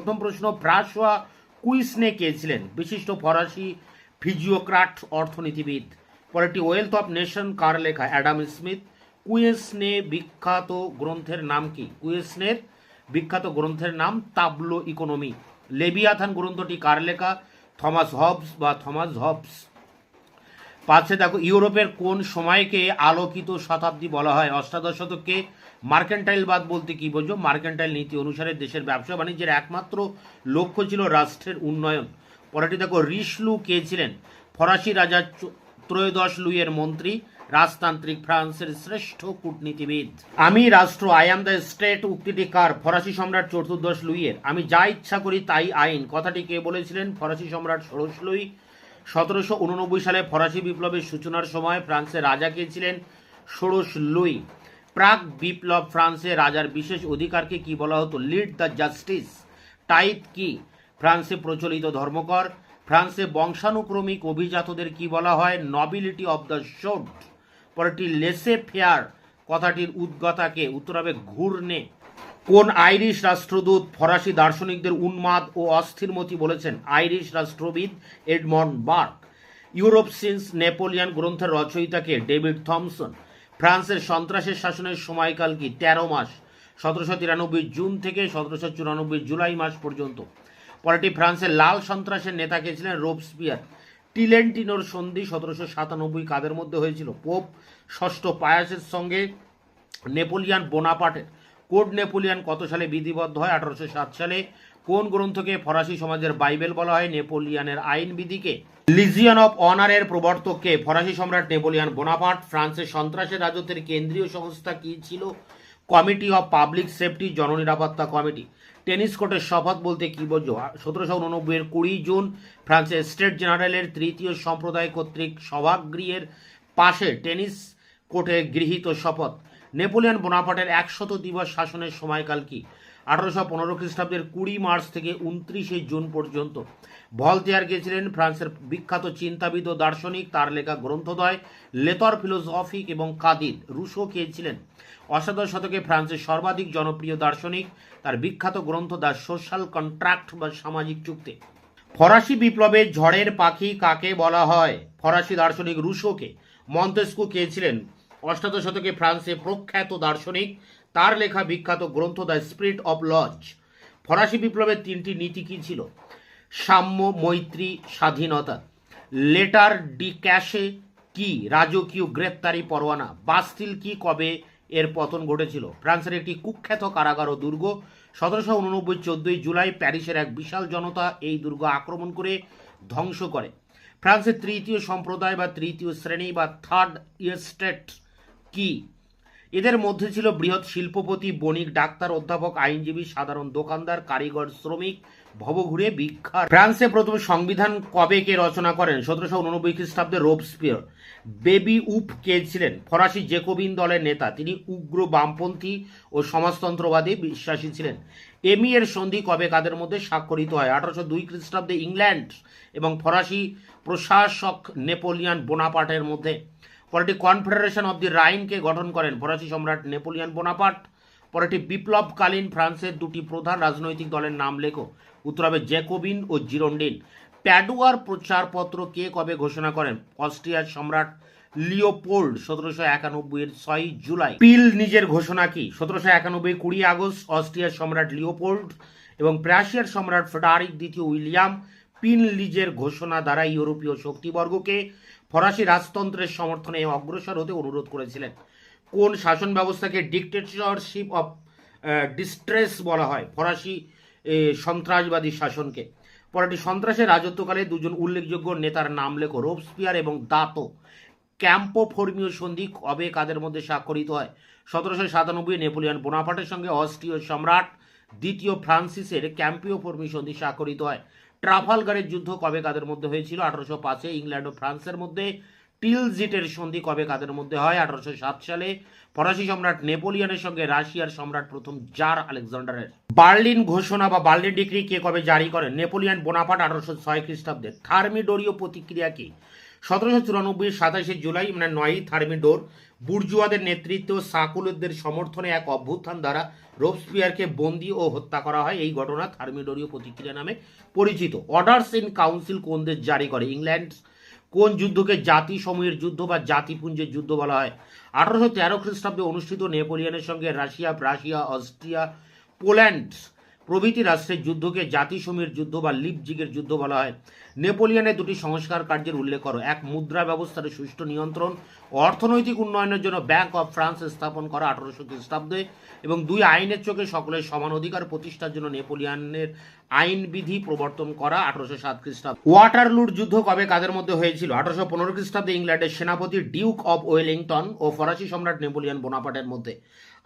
প্রথম প্রশ্ন, ফ্রাঁসোয়া কুইসনে কে ছিলেন? বিশিষ্ট ফরাসি ফিজিওক্রাট, অর্থনীতিবিদ। পরেরটি, ওয়েলথ অফ নেশন কার লেখা? Adam Smith. কুইসনে বিখ্যাত গ্রন্থের নাম কি? কুইসনের বিখ্যাত গ্রন্থের নাম তাবলো ইকোনমি। লেবিয়াথান গ্রন্থটি কার লেখা? থমাস হবস বা থমাস হবস। পাঁচে দেখো, ইউরোপের কোন সময়কে আলোকিত শতাব্দী বলা হয়? অষ্টাদশ শতককে। মার্কেন্টাইলবাদ বলতে কি বোঝো? মার্কেন্টাইল নীতি অনুসারে দেশের ব্যবসা বাণিজ্যের একমাত্র লক্ষ্য ছিল রাষ্ট্রের উন্নয়ন। পরেরটি দেখো, রিশলু কে ছিলেন? ফরাসি রাজা ত্রয়োদশ লুইয়ের মন্ত্রী, রাজতান্ত্রিক, ফ্রান্সের শ্রেষ্ঠ কূটনীতিবিদ। আমি রাষ্ট্র, আই অ্যাম দ্য স্টেট উক্তিটি কার? ফরাসি সম্রাট চতুর্দশ লুইয়ের। আমি যা ইচ্ছা করি তাই আইন কথাটি কে বলেছিলেন? ফরাসি সম্রাট ষোড়শ লুই। 1789 সালে ফরাসি বিপ্লবের সূচনার সময় ফ্রান্সের রাজা কে ছিলেন? ষোড়শ লুই। প্রাক বিপ্লব ফ্রান্সে রাজার বিশেষ অধিকারকে কি বলা হতো? Lead the justice. টাইপ কি? ফ্রান্সে প্রচলিত ধর্মকর। ফ্রান্সে বংশানুক্রমিক অভিজাতদের কি বলা হয়? নবিলিটি অব দ্য শোড। পরেরটি, লেসে ফেয়ার কথাটির উদ্গতাকে? উত্তর হবে ঘুর্নে। কোন আইরিশ রাষ্ট্রদূত ফরাসি দার্শনিকদের উন্মাদ ও অস্থিরমতি বলেছেন? আইরিশ রাষ্ট্রবিদ Edmund Burke. Europe since Napoleon গ্রন্থের রচয়িতাকে? David Thomson. ফ্রান্সের সন্ত্রাসের শাসনের সময়কাল কি? 13 মাস, 1793 জুন থেকে 1794 জুলাই মাস পর্যন্ত। পরেরটি, ফ্রান্সের লাল সন্ত্রাসের নেতা কে ছিলেন? রোবস্পিয়ার। টিলেন্টিনোর সন্ধি 1797 কাদের মধ্যে হয়েছিল? পোপ ষষ্ঠ পায়াসের সঙ্গে নেপোলিয়ান বোনাপার্টের। কোড নেপোলিয়ান কত সালে বিধিবদ্ধ হয়? 1807 সালে। কোন গ্রন্থকে ফরাসি সমাজের বাইবেল বলা হয়? নেপোলিয়ানের আইনবিধিকে। লিজিয়ন অফ অনারের প্রবর্তক কে? ফরাসি সম্রাট নেপোলিয়ান বোনাপার্ট। ফ্রান্সের সন্ত্রাসের রাজত্বের কেন্দ্রীয় সংস্থা কি ছিল? কমিটি অফ পাবলিক সেফটি, জননিরাপত্তা কমিটি। টেনিস কোর্টের শপথ বলতে কি বোঝো? 1789 20 জুন ফ্রান্সের স্টেট জেনারেলের তৃতীয় সম্প্রদায় কর্তৃক সভাগৃহের পাশে টেনিস কোর্টে গৃহীত শপথ। নেপোলিয়ান বোনাপার্টের 100 দিবস শাসনের সময়কাল কি? 1815 খ্রিস্টাব্দের 20 মার্চ থেকে 29 জুন পর্যন্ত। ভলতেয়ার কে ছিলেন? ফ্রান্সের বিখ্যাত চিন্তাবিদ ও দার্শনিক। তার লেখা গ্রন্থদ্বয় লেতর ফিলোসফিক এবং কাদিদ। রুশো কে ছিলেন? অষ্টাদশ শতকে ফ্রান্সের সর্বাধিক জনপ্রিয় দার্শনিক। তার বিখ্যাত গ্রন্থ দ্য সোশ্যাল কন্ট্রাক্ট বা সামাজিক চুক্তি। ফরাসি বিপ্লবে ঝড়ের পাখি কাকে বলা হয়? ফরাসি দার্শনিক রুশোকে। মন্তেস্কু কে ছিলেন? অষ্টাদশ শতকে ফ্রান্সে প্রখ্যাত দার্শনিক। তার লেখা বিখ্যাত গ্রন্থ দ্য স্পিরিট অফ লজ। ফরাসি বিপ্লবের 3টি নীতি কি ছিল? সাম্য, মৈত্রী, স্বাধীনতা। লেটার ডি ক্যাশে কি? রাজকীয় গ্রেপ্তারি পরোয়ানা। বাস্তিল কি? কবে এর পতন ঘটেছিল? ফ্রান্সের একটি কুখ্যাত কারাগার ও দুর্গ। 1789 14 জুলাই প্যারিসের এক বিশাল জনতা এই দুর্গ আক্রমণ করে ধ্বংস করে। ফ্রান্সের তৃতীয় সম্প্রদায় বা তৃতীয় শ্রেণী বা থার্ড এস্টেট কি? এদের মধ্যে ছিল বৃহৎ শিল্পপতি, বণিক, ডাক্তার, অধ্যাপক, আইনজীবী, সাধারণ দোকানদার, কারিগর, শ্রমিক, ভবঘুরে ভিক্ষার। ফ্রান্সে প্রথম সংবিধান কবে কে রচনা করেন? 1789 খ্রিস্টাব্দে রোবস্পিয়ার। বেবি উপ কে ছিলেন? ফরাসি জেকোবিন দলের নেতা। তিনি উগ্র বামপন্থী ও সমাজতন্ত্রবাদী বিশ্বাসী ছিলেন। এমি এর সন্ধি কবে কাদের মধ্যে স্বাক্ষরিত হয়? 1802 খ্রিস্টাব্দে ইংল্যান্ড এবং ফরাসি প্রশাসক নেপোলিয়ান বোনাপার্টের মধ্যে। পরেরটি, কনফেডারেশন অব দি রাইনকে গঠন করেন ফরাসি সম্রাট নেপোলিয়ান বোনাপার্ট। পরেরটি, বিপ্লবকালীন ফ্রান্সের 2টি প্রধান রাজনৈতিক দলের নাম লেখো। উত্তর হবে জ্যাকোবিন ও জিরোন্ডিন। প্যাডুয়ার প্রচারপত্র কে কবে ঘোষণা করেন? অস্ট্রিয়ার সম্রাট লিওপোল্ড 1791 6 জুলাই। পিল নিজের ঘোষণা কি? 1791 20 আগস্ট। অস্ট্রিয়ার সম্রাট লিওপোল্ড এবং প্রাশিয়ার সম্রাট ফ্রেডারিক দ্বিতীয় উইলিয়াম পিন লিজের ঘোষণা দ্বারা ইউরোপীয় শক্তিবর্গকে ফরাসি রাজতন্ত্রের সমর্থনে অগ্রসর হতে অনুরোধ করেছিলেন। কোন শাসন ব্যবস্থাকে ডিক্টেটরশিপ অফ ডিস্ট্রেস বলা হয়? ফরাসি সন্ত্রাসবাদী শাসনকে। পরেরটি, সন্ত্রাসের রাজত্বকালে 2জন উল্লেখযোগ্য নেতার নাম লেখো। রোবস্পিয়ার এবং দাতো। ক্যাম্পো ফর্মীয় সন্ধি কবে কাদের মধ্যে স্বাক্ষরিত হয়? 1797 নেপোলিয়ান বোনাপার্টের সঙ্গে অস্ট্রীয় সম্রাট দ্বিতীয় ফ্রান্সিসের ক্যাম্পিও ফর্মী সন্ধি স্বাক্ষরিত হয়। ট্রাফালগারের যুদ্ধ কবে কাদের মধ্যে হয়েছিল? 1805 ইংল্যান্ড ও ফ্রান্সের মধ্যে। টিলজিটের সন্ধি কবে কাদের মধ্যে হয়? 1807 সালে ফরাসি সম্রাট নেপোলিয়নের সঙ্গে রাশিয়ার সম্রাট প্রথম জার আলেকজান্ডারের। বার্লিন ঘোষণা বা বার্লিন ডিক্রি কে কবে জারি করেন? নেপোলিয়ান বোনাপার্ট 1806 খ্রিস্টাব্দে। থার্মিডোরীয় প্রতিক্রিয়া কি? 1794 27 জুলাই মানে 9 থার্মিডোর বুর্জুয়াদের নেতৃত্বে ও সাকুলুরদের সমর্থনে এক অভ্যুত্থান দ্বারা রোবস্পিয়ারকে বন্দী ও হত্যা করা হয়। এই ঘটনা থার্মিডোরীয় প্রতিক্রিয়া নামে পরিচিত। অর্ডার্স ইন কাউন্সিল কোন দেশ জারি করে? ইংল্যান্ড। কোন যুদ্ধকে জাতিসমূহের যুদ্ধ বা জাতিপুঞ্জের যুদ্ধ বলা হয়? 1813 খ্রিস্টাব্দে অনুষ্ঠিত নেপোলিয়নের সঙ্গে রাশিয়া, অস্ট্রিয়া, পোল্যান্ড প্রভৃতি রাষ্ট্রের যুদ্ধকে জাতিসমূহের যুদ্ধ বা লিপজিগের যুদ্ধ বলা হয়। নেপোলিয়নের দুটি সংস্কার কার্যের উল্লেখ করো। এক, মুদ্রা ব্যবস্থার সুষ্ঠু নিয়ন্ত্রণ ও অর্থনৈতিক উন্নয়নের জন্য ব্যাংক অফ ফ্রান্স স্থাপন করা 1800 খ্রিস্টাব্দে। এবং দুই, আইনের চোখে সকলের সমান অধিকার প্রতিষ্ঠার জন্য নেপোলিয়নের আইনবিধি প্রবর্তন করা 1807 খ্রিস্টাব্দে। ওয়াটারলুর যুদ্ধ কবে কাদের মধ্যে হয়েছিল? 1815 খ্রিস্টাব্দে ইংল্যান্ডের সেনাপতি ডিউক অব ওয়েলিংটন ও ফরাসি সম্রাট নেপোলিয়ন বোনাপার্টের মধ্যে।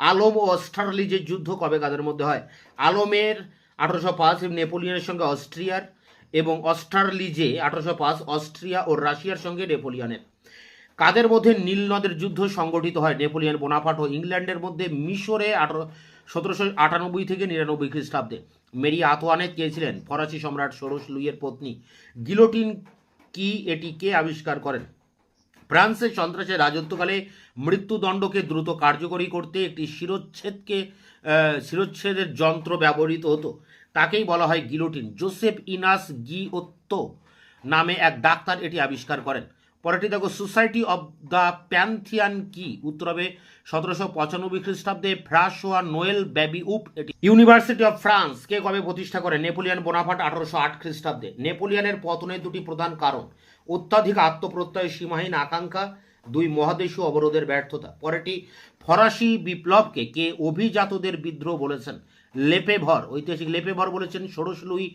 আলম ও অস্টারলিজের যুদ্ধ কবে কাদের মধ্যে হয়? আলমের 1805 নেপোলিয়নের সঙ্গে অস্ট্রিয়ার, এবং অস্টারলিজে 1805 অস্ট্রিয়া ও রাশিয়ার সঙ্গে নেপোলিয়নের। কাদের মধ্যে নীল নদের যুদ্ধ সংগঠিত হয়? নেপোলিয়ন বোনাপার্ট ও ইংল্যান্ডের মধ্যে মিশরে 1798 থেকে 99 খ্রিস্টাব্দে। মেরি আতোয়ানেত কে ছিলেন? ফরাসি সম্রাট ষোড়শ লুইয়ের পত্নী। গিলোটিন কি, এটি কে আবিষ্কার করেন? ফ্রান্সের সন্ত্রাসের রাজত্বকালে মৃত্যুদণ্ডকে দ্রুত কার্যকরী করতে একটি শিরচ্ছেদের যন্ত্র ব্যবহৃত হতো, তাকেই বলা হয় গিলোটিন। জোসেফ ইনাস গিওত্তো নামে এক ডাক্তার এটি আবিষ্কার করেন। পরেরটি দেখো, সোসাইটি অব দ্য প্যান্থিয়ান কি? উত্তর হবে 1795 খ্রিস্টাব্দে ফ্রাঁসোয়া নোয়েল বেবিউপ এটি। ইউনিভার্সিটি অফ ফ্রান্স কে কবে প্রতিষ্ঠা করেন? নেপোলিয়ন বোনাপার্ট 1808 খ্রিস্টাব্দে। নেপোলিয়নের পতনের দুটি প্রধান কারণ: অত্যাধিক আত্মপ্রত্যয়, সীমাহীন আকাঙ্ক্ষা, দুই, মহাদেশীয় অবরোধের ব্যর্থতা। পরেরটি, ফরাসি বিপ্লবকে কে অভিজাতদের বিদ্রোহ বলেছেন? লেপেভর, ঐতিহাসিক লেপেভর বলেছেন। ষোড়শ লুই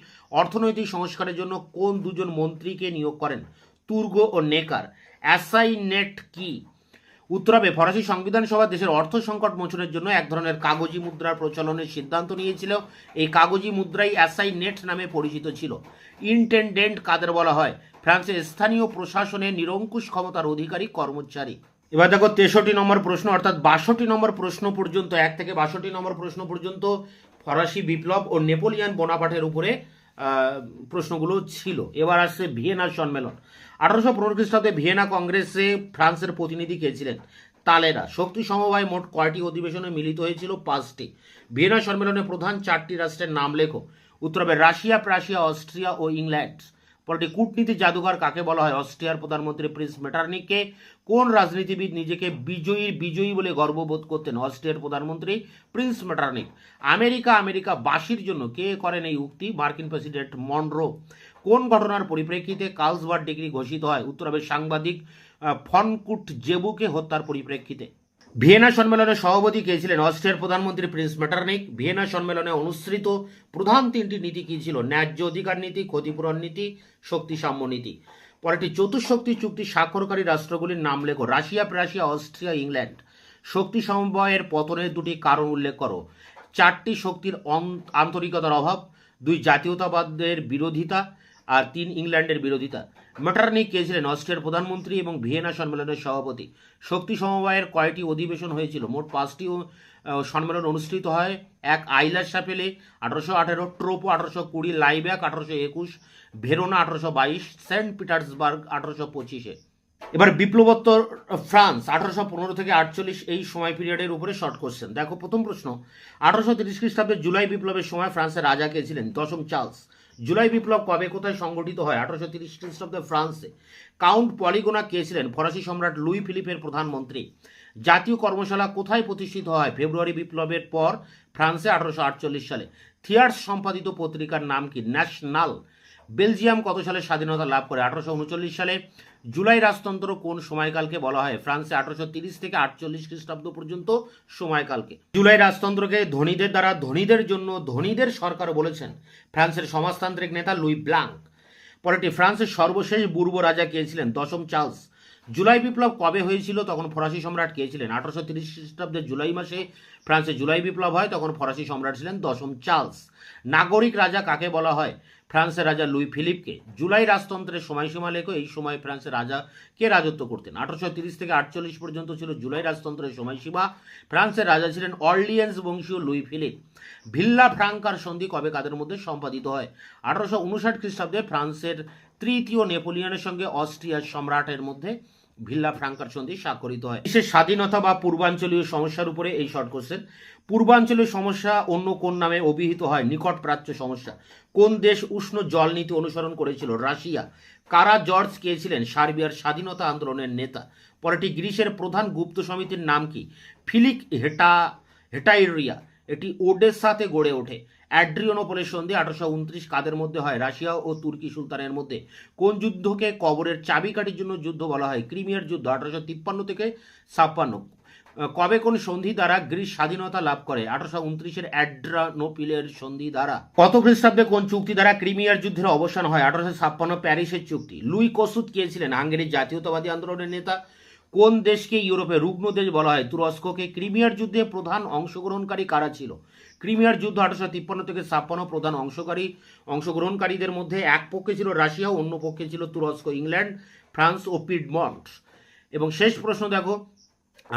অর্থনৈতিক সংস্কারের জন্য কোন দুজন মন্ত্রীকে নিয়োগ করেন? তুর্গো ও নেকার। অ্যাসাইনেট কি? উত্তর হবে ফরাসি সংবিধান সভা দেশের অর্থ সংকট মোচনের জন্য এক ধরনের কাগজি মুদ্রার প্রচলনের সিদ্ধান্ত নিয়েছিল। এই কাগজি মুদ্রাই অ্যাসাইনেট নামে পরিচিত ছিল। ইন্টেন্ডেন্ট কাদের বলা হয়? ফ্রান্সের স্থানীয় প্রশাসনে নিরঙ্কুশ ক্ষমতার অধিকারী কর্মচারী। এবার দেখো 63 নম্বর প্রশ্ন, অর্থাৎ 62 নম্বর প্রশ্ন পর্যন্ত, 1 থেকে 62 নম্বর প্রশ্ন পর্যন্ত ফরাসি বিপ্লব ও নেপোলিয়ন বোনাপার্টের উপরে প্রশ্নগুলো ছিল। এবার আসছে ভিয়েনা সম্মেলন। 1815 খ্রিস্টাব্দে ভিয়েনা কংগ্রেসে ফ্রান্সের প্রতিনিধি কে ছিলেন? তালেরা। শক্তি সমবায় মোট কয়টি অধিবেশনে মিলিত হয়েছিল? 5টি। ভিয়েনা সম্মেলনে প্রধান 4টি রাষ্ট্রের নাম লেখো। উত্তর হবে রাশিয়া, অস্ট্রিয়া ও ইংল্যান্ড। পরটি, কূটনীতি জাদুঘর কাকে বলা হয়? অস্ট্রিয়ার প্রধানমন্ত্রী প্রিন্স মেটারনিখকে। কোন রাজনীতিবিদ নিজেকে বিজয়ী বলে গর্ববোধ করতেন? অস্ট্রিয়ার প্রধানমন্ত্রী প্রিন্স মেটারনিখ। আমেরিকা বাসীর জন্য কে করেন এই উক্তি? মার্কিন প্রেসিডেন্ট মনরো। কোন ঘটনার পরিপ্রেক্ষিতে কার্লসবার্গ ডিক্রি ঘোষিত হয়? উত্তর হবে সাংবাদিক ফনকুট জেবুকে হত্যার পরিপ্রেক্ষিতে। ভিয়েনা সম্মেলনে সভাপতি কে ছিলেন? অস্ট্রিয়ার প্রধানমন্ত্রী প্রিন্স মেটারনিখ। ভিয়েনা সম্মেলনে অনুসৃত প্রধান 3টি নীতি কি ছিল? ন্যায্য অধিকার নীতি, ক্ষতিপূরণ নীতি, শক্তি সাম্য নীতি। পরেরটি, চতুষ্শক্তি চুক্তি স্বাক্ষরকারী রাষ্ট্রগুলির নাম লেখো। Russia, Austria, England. শক্তি সমবায়ের পতনের 2টি কারণ উল্লেখ করো। 4টি, শক্তির আন্তরিকতার অভাব, 2, জাতীয়তাবাদের বিরোধিতা, আর 3, ইংল্যান্ডের বিরোধিতা। মেটারনিখ কে ছিলেন? অস্ট্রিয়ার প্রধানমন্ত্রী এবং ভিয়েনা সম্মেলনের সভাপতি। শক্তি সমবায়ের কয়টি অধিবেশন হয়েছিল? মোট 5টি সম্মেলন অনুষ্ঠিত হয়। 1, আইলার শাপেলে 1818, ট্রোপো 1820, লাইব্যাক 1821, ভেরোনা 1822, সেন্ট পিটার্সবার্গ 1825। এবার বিপ্লবোত্তর ফ্রান্স 1815 থেকে 48 এই সময় পিরিয়ডের উপরে শর্ট কোশ্চেন। দেখো প্রথম প্রশ্ন, 1830 খ্রিস্টাব্দে জুলাই বিপ্লবের সময় ফ্রান্সের রাজা কে ছিলেন? দশম চার্লস। জুলাই বিপ্লব কবে কোথায় সংগঠিত হয়? 1830 খ্রিস্টাব্দে ফ্রান্সে। কাউন্ট পলিগোনা কে ছিলেন? ফরাসি সম্রাট লুই ফিলিপের প্রধানমন্ত্রী। জাতীয় কর্মশালা কোথায় প্রতিষ্ঠিত হয়? ফেব্রুয়ারি বিপ্লবের পর ফ্রান্সে 1848 সালে। থিয়ার্স সম্পাদিত পত্রিকার নাম কি? ন্যাশনাল। বেলজিয়াম কত সালে স্বাধীনতা লাভ করে? 1839 সালে। জুলাই রাজতন্ত্র কোন সময়কালকে বলা হয়? ফ্রান্সে 1830 থেকে 48 খ্রিস্টাব্দ পর্যন্ত সময়কালকে। জুলাই রাজতন্ত্রকে ধনীদের দ্বারা ধনীদের জন্য ধনীদের সরকার বলেছেন ফ্রান্সের সমাজতান্ত্রিক নেতা লুই ব্লাঙ্ক। পরেরটি, ফ্রান্সের সর্বশেষ বুর্বো রাজা কে ছিলেন? দশম চার্লস। জুলাই বিপ্লব কবে হয়েছিল? তখন ফরাসি সম্রাট কে ছিলেন? 1830 খ্রিস্টাব্দের জুলাই মাসে ফ্রান্সে জুলাই বিপ্লব হয়, তখন ফরাসি সম্রাট ছিলেন দশম চার্লস। নাগরিক রাজা কাকে বলা হয়? ফ্রান্সের রাজা লুই ফিলিপকে। জুলাই রাজতন্ত্রের সময়সীমা লেখো। এই সময় ফ্রান্সের রাজা কে রাজত্ব করতেন? 1830 থেকে 48 পর্যন্ত ছিল জুলাই রাজতন্ত্রের সময়সীমা। ফ্রান্সের রাজা ছিলেন অর্লিয়েন্স বংশীয় লুই ফিলিপ। ভিল্লা ফ্রাঙ্কার সন্ধি কবে কাদের মধ্যে সম্পাদিত হয়? 1859 খ্রিস্টাব্দে ফ্রান্সের তৃতীয় নেপোলিয়নের সঙ্গে অস্ট্রিয়ার সম্রাটের মধ্যে ভিল্লা ফ্রাঙ্কার সন্ধি স্বাক্ষরিত হয়। দেশের স্বাধীনতা বা পূর্বাঞ্চলীয় সমস্যার উপরে এই শর্ট কোশ্চেন। পূর্বাঞ্চলীয় সমস্যা অন্য কোন নামে অভিহিত হয়? নিকট প্রাচ্য সমস্যা। কোন দেশ উষ্ণ জল নীতি অনুসরণ করেছিল? রাশিয়া। কারা জর্জ কে ছিলেন? সার্বিয়ার স্বাধীনতা আন্দোলনের নেতা। পরেরটি গ্রিসের প্রধান গুপ্ত সমিতির নাম কি? ফিলিক হেটাইরিয়া। এটি ওডেসাতে গড়ে ওঠে। অ্যাড্রিয়ানোপোলের সন্ধি 1829 কাদের মধ্যে হয়? রাশিয়া ও তুর্কি সুলতানের মধ্যে। কোন যুদ্ধকে কবরের চাবিকাঠির জন্য যুদ্ধ বলা হয়? ক্রিমিয়ার যুদ্ধ 1853 থেকে 56। কবে কোন সন্ধি দ্বারা গ্রিস স্বাধীনতা লাভ করে? 1829 অ্যাড্রিয়ানোপোলের সন্ধি দ্বারা। কত খ্রিস্টাব্দে কোন চুক্তি দ্বারা ক্রিমিয়ার যুদ্ধের অবসান হয়? 1856 প্যারিসের চুক্তি। লুই কসুত কে ছিলেন? হাঙ্গেরির জাতীয়তাবাদী আন্দোলনের নেতা। কোন দেশকে ইউরোপে রুগ্ন দেশ বলা হয়? তুরস্ককে। ক্রিমিয়ার যুদ্ধে প্রধান অংশগ্রহণকারী কারা ছিল? ক্রিমিয়ার যুদ্ধ 1853 থেকে 56 প্রধান অংশগ্রহণকারীদের মধ্যে এক পক্ষে ছিল রাশিয়া, অন্য পক্ষে ছিল তুরস্ক, ইংল্যান্ড, ফ্রান্স ও পিডমন্ট। এবং শেষ প্রশ্ন দেখো,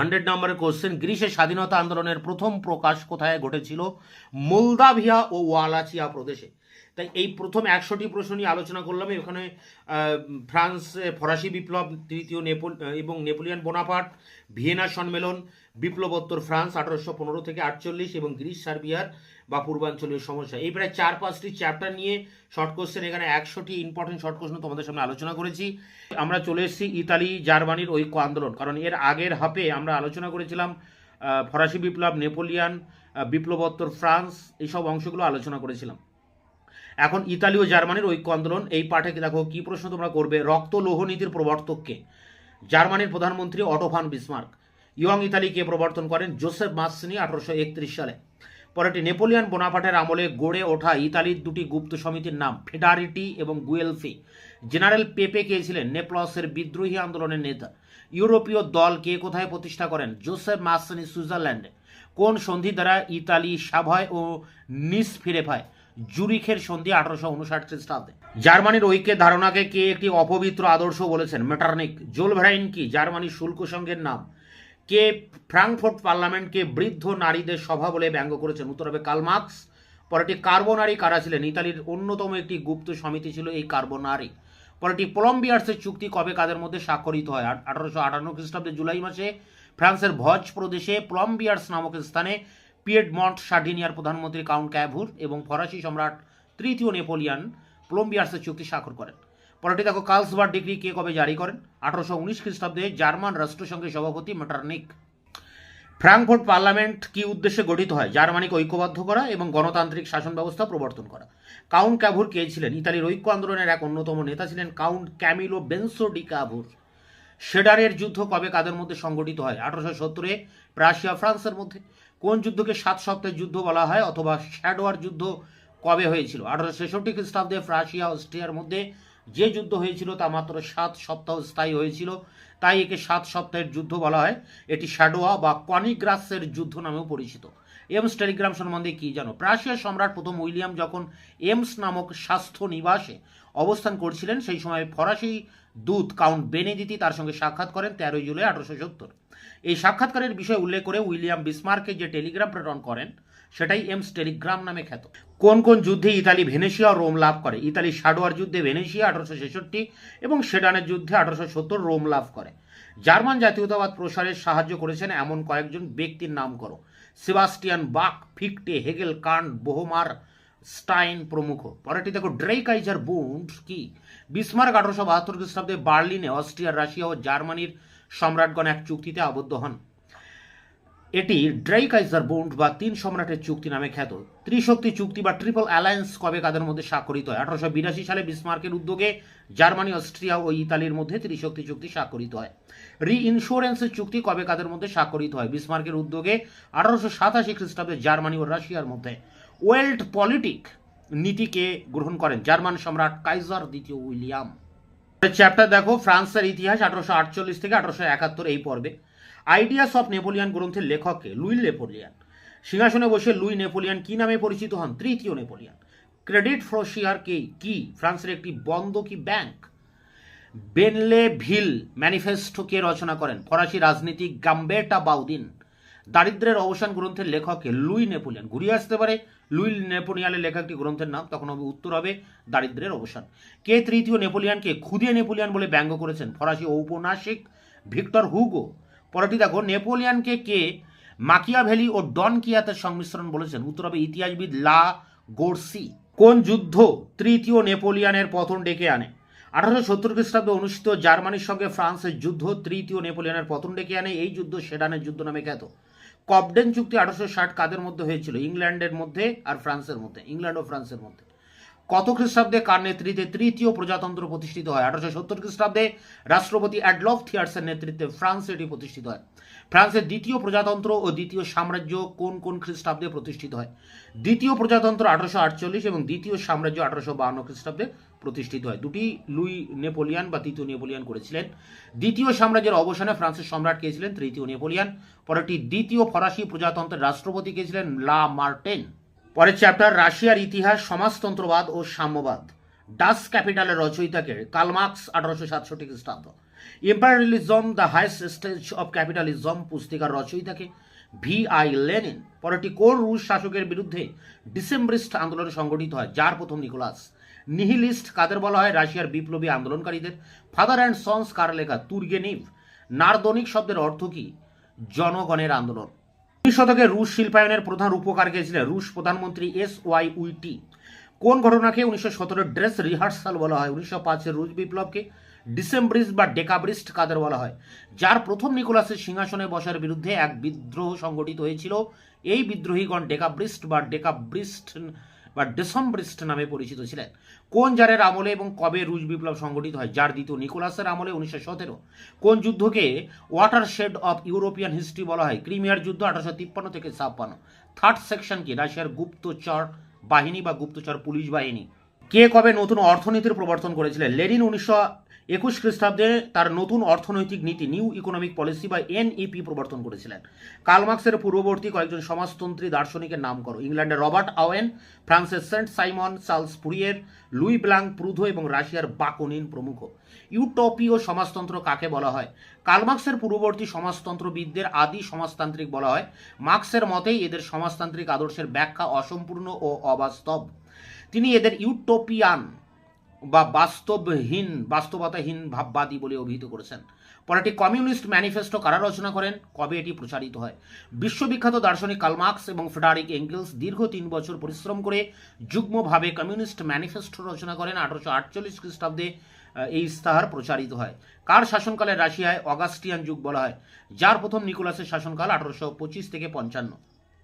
100 নম্বরের কোশ্চেন। গ্রিসের স্বাধীনতা আন্দোলনের প্রথম প্রকাশ কোথায় ঘটেছিল? মোলদাভিয়া ও ওয়ালাচিয়া প্রদেশে। তাই এই প্রথম 100টি প্রশ্ন নিয়ে আলোচনা করলাম। এখানে ফরাসি বিপ্লব, তৃতীয় এবং নেপোলিয়ন বোনাপার্ট, ভিয়েনা সম্মেলন, বিপ্লবোত্তর ফ্রান্স 1815 থেকে 48 এবং গ্রিস সার্বিয়ার বা পূর্বাঞ্চলীয় সমস্যা, এই প্রায় 4-5টি চ্যাপ্টার নিয়ে শর্ট কোশ্চেন, এখানে 100টি ইম্পর্টেন্ট শর্ট কোশ্চেন তোমাদের সামনে আলোচনা করেছি। আমরা চলে এসেছি ইতালি জার্মানির ঐক্য আন্দোলন, কারণ এর আগের হাফে আমরা আলোচনা করেছিলাম ফরাসি বিপ্লব, নেপোলিয়ান, বিপ্লবোত্তর ফ্রান্স, এইসব অংশগুলো আলোচনা করেছিলাম। এখন ইতালি ও জার্মানির ঐক্য আন্দোলন, এই পাঠে দেখো কি প্রশ্ন তোমরা করবে। রক্ত লৌহ নীতির প্রবর্তককে? জার্মানির প্রধানমন্ত্রী অটো ভান বিসমার্ক। ইয়ং ইতালি কে প্রবর্তন করেন? জোসেফ মাসনি 1831 সালে। পরেরটি নেপোলিয়ন বোনাপার্টের আমলে গড়ে ওঠা ইতালির দুটি গুপ্ত সমিতির নাম ফেডারিটি এবং গুয়েলফি। জেনারেল পেপে কে ছিলেন? নেপলসের বিদ্রোহী আন্দোলনের নেতা। ইউরোপীয় দল কে কোথায় প্রতিষ্ঠা করেন? জোসেফ মাসনি সুইজারল্যান্ডে। কোন সন্ধি দ্বারা ইতালি সাভয় ও নিস ফিরে পায়? জুরিখের সন্ধি 1859 খ্রিস্টাব্দে। জার্মানির ঐক্যের ধারণাকে কে একটি অপবিত্র আদর্শ বলেছেন? মেটারনিক। জোলভ্রাইন কি জার্মানির শুল্ক সংঘের নাম? কে ফ্রাঙ্কফুর্ট পার্লামেন্টকে বৃদ্ধ নারীদের সভা বলে ব্যঙ্গ করেছেন? উত্তর হবে কার্ল মার্কস। পরেরটি কার্বোনারি কারা ছিলেন? ইতালির অন্যতম একটি গুপ্ত সমিতি ছিল এই কার্বোনারি। পরেরটি কলম্বিয়ার্সের চুক্তি কবে কাদের মধ্যে স্বাক্ষরিত হয়? 1858 খ্রিস্টাব্দে জুলাই মাসে ফ্রান্সের ভজ প্রদেশে প্লম্বিয়ার্স নামক স্থানে পিয়েডমন্ট সার্ডিনিয়ার প্রধানমন্ত্রী কাউন্ট ক্যাভুর এবং ফরাসি সম্রাট তৃতীয় নেপোলিয়ান প্লম্বিয়ার্সের চুক্তি স্বাক্ষর করেন। পরেরটি দেখো, কার্লসবার্গ ডিক্রি কে কবে জারি করেন? 1819 খ্রিস্টাব্দে জার্মান রাষ্ট্রসংঘের সভাপতি মেটারনিক। ফ্রাঙ্কফুর্ট পার্লামেন্ট কি উদ্দেশ্যে গঠিত হয়? জার্মানিকে ঐক্যবদ্ধ করা এবং গণতান্ত্রিক শাসন ব্যবস্থা প্রবর্তন করা। কাউন্ট ক্যাভুর কে ছিলেন? ইতালির ঐক্য আন্দোলনের এক অন্যতম নেতা ছিলেন কাউন্ট ক্যামিলো বেনসো ডি ক্যাভুর। সেডারের যুদ্ধ কবে কাদের মধ্যে সংগঠিত হয়? 1870-এ রাশিয়া ফ্রান্সের মধ্যে। কোন যুদ্ধকে 7 সপ্তাহের যুদ্ধ বলা হয় অথবা শ্যাডোয়ার যুদ্ধ কবে হয়েছিল? 1866 খ্রিস্টাব্দে রাশিয়া অস্ট্রিয়ার মধ্যে যে যুদ্ধ হয়েছিল তা মাত্র 7 সপ্তাহ স্থায়ী হয়েছিল, তাই একে 7 সপ্তাহের যুদ্ধ বলা হয়। এটি শ্যাডোয়া বা কনিগ্রাসের যুদ্ধ নামেও পরিচিত। এমস টেলিগ্রাম সম্বন্ধে কি জানো? রাশিয়ার সম্রাট প্রথম উইলিয়াম যখন এমস নামক স্বাস্থ্য নিবাসে অবস্থান করছিলেন, সেই সময় ফরাসি দূত কাউন্ট বেনেদিতি তার সঙ্গে সাক্ষাৎ করেন 13 জুলাই 1870। এই সাক্ষাৎকারের বিষয়ে উল্লেখ করে উইলিয়াম বিসমার্ককে যে টেলিগ্রাম প্রেরণ করেন সেটাই এমস টেলিগ্রাম নামে খ্যাত। কোন কোন যুদ্ধে ইতালি ভেনেশিয়া ও রোম লাভ করে? ইতালি সাডোয়ার যুদ্ধে ভেনেশিয়া 1866 এবং সেডানের যুদ্ধে 1870 রোম লাভ করে। জার্মান জাতীয়তাবাদ প্রসারে সাহায্য করেছেন এমন কয়েকজন ব্যক্তির নাম করো। সেবাস্টিয়ান বাক, ফিকটে, হেগেল, কান্ট, বোহমার, স্টাইন প্রমুখ। পরেরটি দেখো, ড্রেইকাইজার বুন্ড কি? বিসমার্ক 1872 খ্রিস্টাব্দে বার্লিনে অস্ট্রিয়া, রাশিয়া ও জার্মানির সম্রাটগণ এক চুক্তিতে আবদ্ধ হন। এটি ড্রেইকাইজার বুন্ড বা 3 সম্রাটের চুক্তি নামে খ্যাত। ত্রিশক্তি চুক্তি বা ট্রিপল অ্যালায়েন্স কবে কাদের মধ্যে স্বাক্ষরিত হয়? 1882 সালে বিসমার্কের উদ্যোগে জার্মানি, অস্ট্রিয়া ও ইতালির মধ্যে ত্রিশক্তি চুক্তি স্বাক্ষরিত হয়। রি-ইন্স্যুরেন্সের চুক্তি কবে কাদের মধ্যে স্বাক্ষরিত হয়? বিসমার্কের উদ্যোগে 1887 খ্রিস্টাব্দে জার্মানি ও রাশিয়ার মধ্যে। ওয়েল্ট পলিটিক নীতিকে গ্রহণ করেন জার্মান সম্রাট কাইজার দ্বিতীয় উইলিয়াম। চ্যাপ্টার দেখো, ফ্রান্সের ইতিহাস 1848 থেকে 1871 এই পর্বে। আইডিয়াস অফ নেপোলিয়ান গ্রন্থের লেখককে? Louis Napoleon. সিংহাসনে বসে লুই নেপোলিয়ান কি নামে পরিচিত হন? তৃতীয় নেপোলিয়ান। ক্রেডিট ফ্রোশিয়ার কি ফ্রান্সের একটি বন্ধকি ব্যাংক। বেনলেভিল ম্যানিফেস্টো কে রচনা করেন? ফরাসি রাজনীতিক গাম্বেটা বাউদিন। দারিদ্র্যের অবসান গ্রন্থের লেখককে? Louis Napoleon. ঘুরিয়ে আসতে পারে লুই নেপোলিয়ানের লেখা একটি গ্রন্থের নাম, তখন হবে উত্তর হবে দারিদ্র্যের অবসান। কে তৃতীয় নেপোলিয়ানকে ক্ষুদে নেপোলিয়ান বলে ব্যঙ্গ করেছেন? ফরাসি ঔপন্যাসিক ভিক্টর হুগো। পরেরটি দেখো, নেপোলিয়নকে কে মাকিয়াভেলি ও ডন কিয়াতের সংমিশ্রণ বলেছেন? উত্তর হবে ইতিহাসবিদ লা গোর্সি। কোন যুদ্ধ তৃতীয় নেপোলিয়নের পতন ডেকে আনে? 1870 খ্রিস্টাব্দে অনুষ্ঠিত জার্মানির সঙ্গে ফ্রান্সের যুদ্ধ তৃতীয় নেপোলিয়নের পতন ডেকে আনে। এই যুদ্ধ সেডানের যুদ্ধ নামে খ্যাত। কবডেন চুক্তি 1860 কাদের মধ্যে হয়েছিল? ইংল্যান্ডের মধ্যে আর ফ্রান্সের মধ্যে, ইংল্যান্ড ও ফ্রান্সের মধ্যে। কত খ্রিস্টাব্দে কার নেতৃত্বে তৃতীয় প্রজাতন্ত্র প্রতিষ্ঠিত হয়? 1870 খ্রিস্টাব্দে রাষ্ট্রপতি অ্যাডলফ থিয়ার্সের নেতৃত্বে ফ্রান্সে এটি প্রতিষ্ঠিত হয়। ফ্রান্সের দ্বিতীয় প্রজাতন্ত্র ও দ্বিতীয় সাম্রাজ্য কোন কোন খ্রিস্টাব্দে প্রতিষ্ঠিত হয়? দ্বিতীয় প্রজাতন্ত্র 1848 এবং দ্বিতীয় সাম্রাজ্য 1852 খ্রিস্টাব্দে প্রতিষ্ঠিত হয়। দুটি লুই নেপোলিয়ান বা তৃতীয় নেপোলিয়ান করেছিলেন। দ্বিতীয় সাম্রাজ্যের অবসানে ফ্রান্সের সম্রাট কে ছিলেন? তৃতীয় নেপোলিয়ান। পরেরটি, দ্বিতীয় ফরাসি প্রজাতন্ত্রের রাষ্ট্রপতি কে ছিলেন? লা মার্টেন। পরের চ্যাপ্টার, রাশিয়ার ইতিহাস, সমাজতন্ত্রবাদ ও সাম্যবাদ। ডাচ ক্যাপিটালের রচয়িতাকে? কার্ল মার্কস, 1867 খ্রিস্টাব্দ। Imperialism the highest stage of capitalism পুস্তিকার রচয়িতাকে? VI Lenin. পরেরটি, কোন রুশ শাসকের বিরুদ্ধে ডিসেম্বরিস্ট আন্দোলন সংগঠিত হয়? যার প্রথম নিকোলাস। নিহিলিস্ট কাদের বলা হয়? রাশিয়ার বিপ্লবী আন্দোলনকারীদের। ফাদার অ্যান্ড সন্স কার লেখা? তুর্গেনিভ। নার্দনিক শব্দের অর্থ কি? জনগণের আন্দোলন। 19 শতকে রুশ শিল্পায়নের প্রধান রূপকার কে ছিলেন? রুশ প্রধানমন্ত্রী SY উইটি। কোন ঘটনাকে 1917 ড্রেস রিহার্সাল বলা হয়? 1905 রুশ বিপ্লবকে। ডিসেম্বরিস্ট বা ডেকাব্রিস্ট কাদের বলা হয়? যার প্রথম নিকোলাসের সিংহাসনে বসার বিরুদ্ধে এক বিদ্রোহ সংগঠিত হয়েছিল। এই বিদ্রোহীগণ ডেকাব্রিস্ট বা ডিসেম্বরিস্ট নামে পরিচিত ছিলেন। কোন জারের আমলে এবং কবে রুশ বিপ্লব সংগঠিত হয়? যার দ্বিতীয় নিকোলাসের আমলে, 1917। কোন যুদ্ধকে ওয়াটারশেড অফ ইউরোপিয়ান হিস্ট্রি বলা হয়? ক্রিমিয়ার যুদ্ধ, 1853 থেকে 56। থার্ড সেকশন কি? রাশিয়ার গুপ্তচর বাহিনী বা গুপ্তচর পুলিশ বাহিনী। কে কবে নতুন অর্থনীতির প্রবর্তন করেছিলেন? লেনিন 1921 খ্রিস্টাব্দে তার নতুন অর্থনৈতিক নীতি নিউ ইকোনমিক পলিসি বা NEP প্রবর্তন করেছিলেন। কার্ল মার্কসের পূর্ববর্তী কয়েকজন সমাজতন্ত্রী দার্শনিকের নাম করো। ইংল্যান্ডের রবার্ট আওয়েন, ফ্রান্সের Saint Simon, Charles Fourier, Louis Blanc Proudhon এবং রাশিয়ার বাকুনিন প্রমুখ। ইউটোপীয় সমাজতন্ত্র কাকে বলা হয়? কার্ল মার্কসের পূর্ববর্তী সমাজতন্ত্রবিদদের আদি সমাজতান্ত্রিক বলা হয়। মার্কসের মতেই এদের সমাজতান্ত্রিক আদর্শের ব্যাখ্যা অসম্পূর্ণ ও অবাস্তব। তিনি এদের ইউটোপিয়ান বা বাস্তবতাহীন ভাববাদী বলে অভিহিত করেছেন। পরেরটি, কমিউনিস্ট ম্যানিফেস্টো কারা রচনা করেন? কবে এটি প্রচারিত হয়? বিশ্ববিখ্যাত দার্শনিক কার্ল মার্কস এবং ফ্রেডারিক এঙ্গেলস দীর্ঘ 3 বছর পরিশ্রম করে যুগ্মভাবে কমিউনিস্ট ম্যানিফেস্টো রচনা করেন। 1848 খ্রিস্টাব্দে এই ইস্তাহার প্রচারিত হয়। কার শাসনকালে রাশিয়ায় অগাস্টিয়ান যুগ বলা হয়? যার প্রথম নিকোলাসের শাসনকাল 1825 থেকে 55।